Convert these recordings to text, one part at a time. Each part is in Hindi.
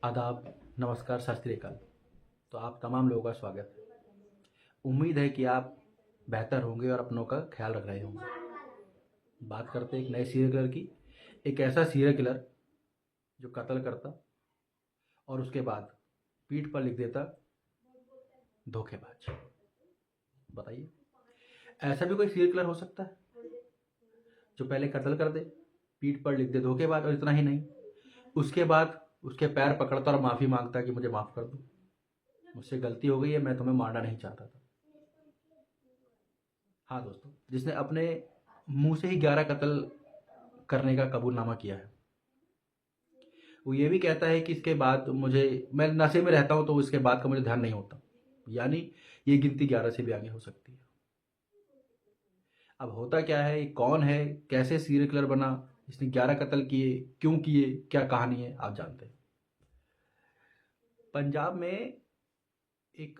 आदाब, नमस्कार, सत श्री अकाल। तो आप तमाम लोगों का स्वागत है। उम्मीद है कि आप बेहतर होंगे और अपनों का ख्याल रख रहे होंगे। बात करते हैं एक नए सीरियल किलर की। एक ऐसा सीरियल किलर जो कत्ल करता और उसके बाद पीठ पर लिख देता धोखेबाज। बताइए, ऐसा भी कोई सीरियल किलर हो सकता है जो पहले कत्ल कर दे, पीठ पर लिख दे धोखेबाज, और इतना ही नहीं, उसके बाद उसके पैर पकड़ता और माफ़ी मांगता कि मुझे माफ़ कर दो, मुझसे गलती हो गई है, मैं तुम्हें मारना नहीं चाहता था। हाँ दोस्तों, जिसने अपने मुंह से ही 11 कत्ल करने का कबूलनामा किया है। वो ये भी कहता है कि इसके बाद मुझे, मैं नशे में रहता हूँ तो इसके बाद का मुझे ध्यान नहीं होता। यानी ये गिनती 11 से भी आगे हो सकती है। अब होता क्या है, ये कौन है, कैसे सीरियल किलर बना, इसने 11 कत्ल किए, क्यों किए, क्या कहानी है, आप जानते हैं। पंजाब में एक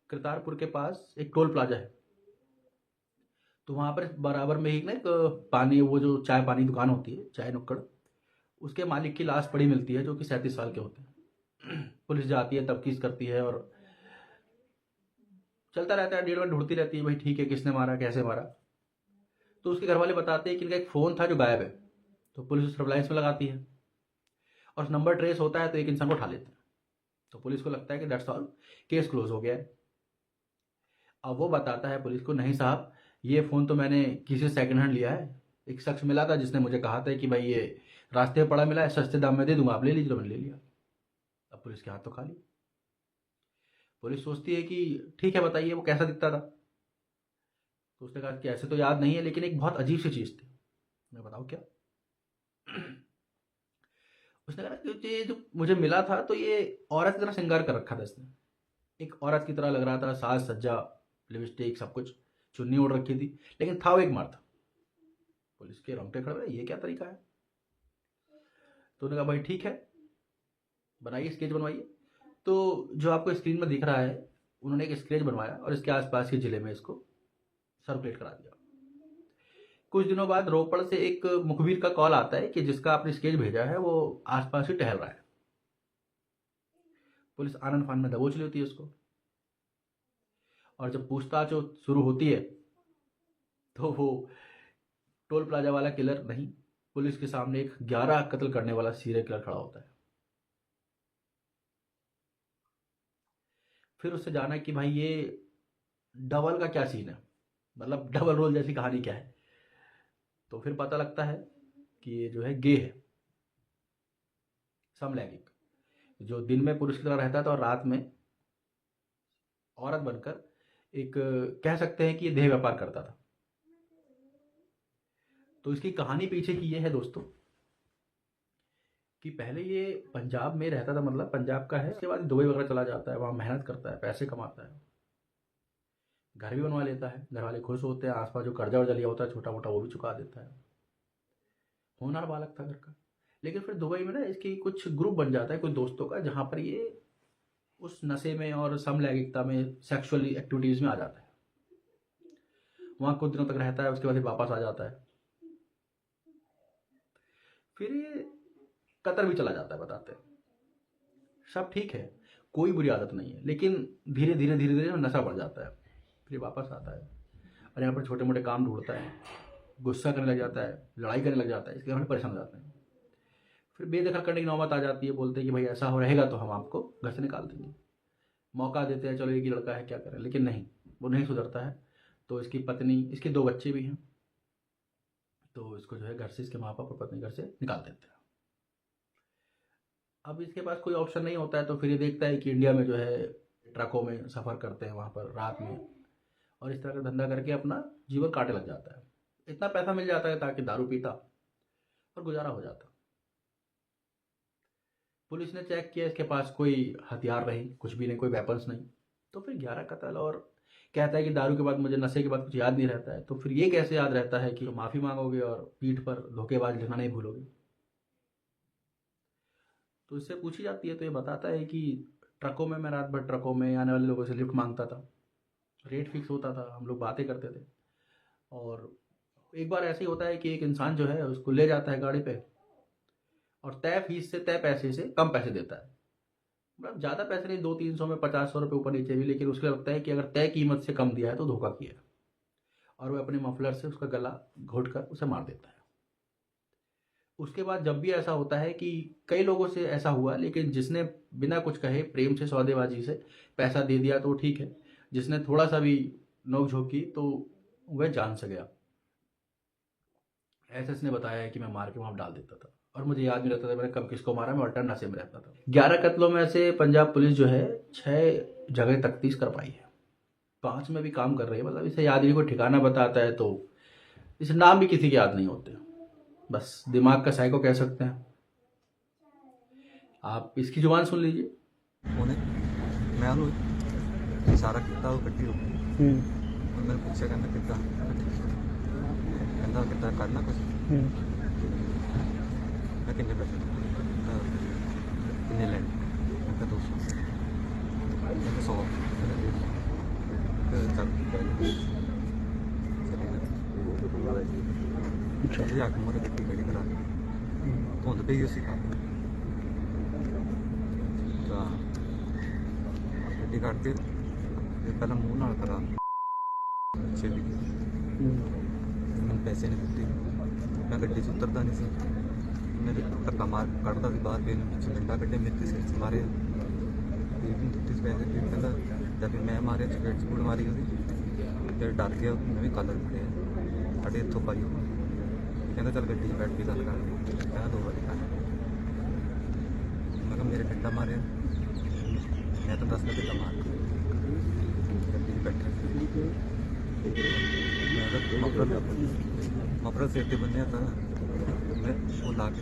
करतारपुर के पास एक टोल प्लाजा है। तो वहाँ पर बराबर में ही ना एक पानी, वो जो चाय पानी दुकान होती है, चाय नुक्कड़, उसके मालिक की लाश पड़ी मिलती है, जो कि 37 साल के होते हैं। पुलिस जाती है, तफ्तीश करती है और चलता रहता है, डेढ़ घंटे ढूंढती रहती है, भाई ठीक है, किसने मारा, कैसे मारा। तो उसके घर वाले बताते हैं कि इनका एक फ़ोन था जो गायब है। तो पुलिस उस सर्विलांस में लगाती है और उस नंबर ट्रेस होता है, तो एक इंसान को उठा लेते हैं। तो पुलिस को लगता है कि दैट्स ऑल, केस क्लोज हो गया है। अब वो बताता है पुलिस को, नहीं साहब, ये फ़ोन तो मैंने किसी से सेकंड हैंड लिया है। एक शख्स मिला था जिसने मुझे कहा था कि भाई ये रास्ते में पड़ा मिला है, सस्ते दाम में दे दूंगा, आप ले लीजिए। तो मैंने ले लिया। अब पुलिस के हाथ तो खाली। पुलिस सोचती है कि ठीक है, बताइए वो कैसा दिखता था। तो उसने कहा कि ऐसे तो याद नहीं है, लेकिन एक बहुत अजीब सी चीज़ थी। मैं बताऊँ क्या? उसने कहा कि ये जो मुझे मिला था, तो ये औरत की तरह श्रृंगार कर रखा था इसने। एक औरत की तरह लग रहा था, साज सज्जा, लिपस्टिक, सब कुछ, चुन्नी ओढ़ रखी थी, लेकिन था वो एक मर्द। पुलिस के रोंगटे खड़े हुए, ये क्या तरीका है। तो उन्होंने कहा भाई ठीक है, बनाइए, स्केच बनवाइए। तो जो आपको स्क्रीन में दिख रहा है, उन्होंने एक स्केच बनवाया और इसके आसपास के ज़िले में इसको सर्कुलेट करा दिया। कुछ दिनों बाद रोपड़ से एक मुखबिर का कॉल आता है कि जिसका आपने स्केच भेजा है वो आसपास ही टहल रहा है। पुलिस आनन फान में दबोच लेती है उसको, और जब पूछताछ शुरू होती है तो वो टोल प्लाजा वाला किलर नहीं, पुलिस के सामने एक 11 कत्ल करने वाला सीरियल किलर खड़ा होता है। फिर उससे जाना कि भाई ये डबल का क्या सीन है, मतलब डबल रोल जैसी कहानी क्या है। तो फिर पता लगता है कि ये जो है गे है, समलैंगिक, जो दिन में पुरुष की तरह रहता था और रात में औरत बनकर एक, कह सकते हैं कि ये देह व्यापार करता था। तो इसकी कहानी पीछे की ये है दोस्तों, कि पहले ये पंजाब में रहता था, मतलब पंजाब का है, उसके बाद दुबई वगैरह चला जाता है, वहाँ मेहनत करता है, पैसे कमाता है, घर भी बनवा लेता है, घर वाले खुश होते हैं, आसपास जो कर्जा वर्जा लिया होता है छोटा मोटा वो भी चुका देता है। होनहार बालक था घर का। लेकिन फिर दुबई में ना इसकी कुछ ग्रुप बन जाता है कुछ दोस्तों का, जहाँ पर ये उस नशे में और समलैंगिकता में, सेक्सुअल एक्टिविटीज़ में आ जाता है। वहाँ कुछ दिनों तक रहता है, उसके बाद फिर वापस आ जाता है। फिर ये कतर भी चला जाता है, बताते हैं। सब ठीक है, कोई बुरी आदत नहीं है, लेकिन धीरे धीरे नशा बढ़ जाता है। फिर वापस आता है और यहाँ पर छोटे मोटे काम ढूंढता है, गुस्सा करने लग जाता है, लड़ाई करने लग जाता है, इसके कारण परेशान हो जाते हैं। फिर बेदखल करने की नौबत आ जाती है, बोलते हैं कि भाई ऐसा हो रहेगा तो हम आपको घर से निकाल देंगे। मौका देते हैं, चलो एक ही लड़का है, क्या करें, लेकिन नहीं, वो नहीं सुधरता है। तो इसकी पत्नी, इसके 2 बच्चे भी हैं, तो इसको जो है घर से, इसके माँ बाप और पत्नी घर से निकाल देते हैं। अब इसके पास कोई ऑप्शन नहीं होता है, तो फिर ये देखता है कि इंडिया में जो है ट्रकों में सफ़र करते हैं वहाँ पर रात में, और इस तरह का धंधा करके अपना जीवन काटने लग जाता है। इतना पैसा मिल जाता है ताकि दारू पीता और गुजारा हो जाता। पुलिस ने चेक किया, इसके पास कोई हथियार नहीं, कुछ भी नहीं, कोई वेपन्स नहीं। तो फिर 11 कत्ल, और कहता है कि दारू के बाद मुझे, नशे के बाद कुछ याद नहीं रहता है। तो फिर ये कैसे याद रहता है कि माफ़ी मांगोगे और पीठ पर धोखेबाज लिखना नहीं भूलोगे। तो इससे पूछी जाती है तो ये बताता है कि ट्रकों में, मैं रात भर ट्रकों में आने वाले लोगों से लिफ्ट मांगता था, रेट फिक्स होता था, हम लोग बातें करते थे। और एक बार ऐसे ही होता है कि एक इंसान जो है उसको ले जाता है गाड़ी पे, और तय फीस से, तय पैसे से कम पैसे देता है। मतलब ज़्यादा पैसे नहीं, 200-300 में 50-100 रुपये ऊपर नीचे भी, लेकिन उसको लगता है कि अगर तय कीमत से कम दिया है तो धोखा किया है, और वह अपने मफलर से उसका गला घोट कर उसे मार देता है। उसके बाद जब भी ऐसा होता है कि कई लोगों से ऐसा हुआ, लेकिन जिसने बिना कुछ कहे प्रेम से सौदेबाजी से पैसा दे दिया तो ठीक है, जिसने थोड़ा सा भी नोक झोंक की तो वह जान से गया। एसएस ने बताया है कि मैं मार के वहाँ डाल देता था और मुझे याद नहीं रहता था मैंने कब किसको मारा, मैं अल्टर नशे में रहता था। 11 कत्लों में से पंजाब पुलिस जो है 6 जगह तफ्तीश कर पाई है, 5 में भी काम कर रही है। मतलब इसे याद नहीं, कोई ठिकाना बताता है तो इसे नाम भी किसी के याद नहीं होते, बस दिमाग का साइको कह सकते हैं। आप इसकी जुबान सुन लीजिए। ਉਹਨੇ ਮੈਂ ਉਹਨੂੰ ਇਸ਼ਾਰਾ ਕੀਤਾ, ਉਹ ਗੱਡੀ ਰੁਕੀ। ਉਹ ਮੈਨੂੰ ਪੁੱਛਿਆ, ਕਹਿੰਦਾ ਕਿੱਦਾਂ, ਕਹਿੰਦਾ ਕਿੱਦਾਂ ਕਰਨਾ ਕੁਛ। ਮੈਂ ਕਿੰਨੇ ਪੈਸੇ ਕਿੰਨੇ ਲੈਣੇ, ਮੈਂ ਕਿਹਾ 200, ਕਹਿੰਦਾ 100 ਚੱਲ ਜਾ ਕੇ ਮੋਰੇ ਗੱਡੀ ਖੜੀ ਕਰਾ, ਧੁੰਦ ਪਈ ਹੋਈ ਸੀ ਤਾਂ ਗੱਡੀ ਕੱਢ ਕੇ ਪਹਿਲਾਂ ਮੂੰਹ ਨਾਲ ਕਰਾ ਪਿੱਛੇ ਵੀ ਮੈਨੂੰ ਪੈਸੇ ਨਹੀਂ ਦਿੱਤੇ। ਮੈਂ ਗੱਡੀ 'ਚ ਉਤਰਦਾ ਨਹੀਂ ਸੀ, ਮੇਰੇ ਧੱਕਾ ਮਾਰ ਕੱਢਦਾ ਸੀ ਬਾਹਰ, ਫਿਰ ਪਿੱਛੇ ਡੰਡਾ ਕੱਢੇ ਮੇਰੇ ਸਿਰ 'ਚ ਮਾਰੇ, ਫਿਰ ਵੀ ਦਿੱਤੇ ਪੈਸੇ। ਫਿਰ ਕਹਿੰਦਾ ਜਦ ਵੀ ਮੈਂ ਮਾਰਿਆ ਚਪੇਟ 'ਚ ਮਾਰੀ ਉਹਦੀ, ਫਿਰ ਡਰ ਗਿਆ, ਮੈਂ ਵੀ ਕਾਲਰ ਫੜਿਆ, ਸਾਡੇ ਇੱਥੋਂ ਪਾਈ ਉਹ। ਕਹਿੰਦਾ ਚੱਲ ਗੱਡੀ 'ਚ ਬੈਠ ਕੇ ਗੱਲ ਕਰ, ਕਹਿੰਦਾ 2 ਵਾਰੀ ਕਰ। ਮੈਂ ਕਿਹਾ ਮੇਰੇ ਡੰਡਾ ਮਾਰਿਆ, ਮੈਂ ਤਾਂ ਦੱਸਦਾ ਕਿੱਦਾਂ ਮਾਰ ਗੱਡੀ 'ਚ ਬੈਠਾ ਮੈਂ ਤਾਂ ਮਫਰਲ ਸਿਰ ਤੇ ਬੰਨਿਆ ਤਾਂ ਮੈਂ ਉਹ ਲਾ ਕੇ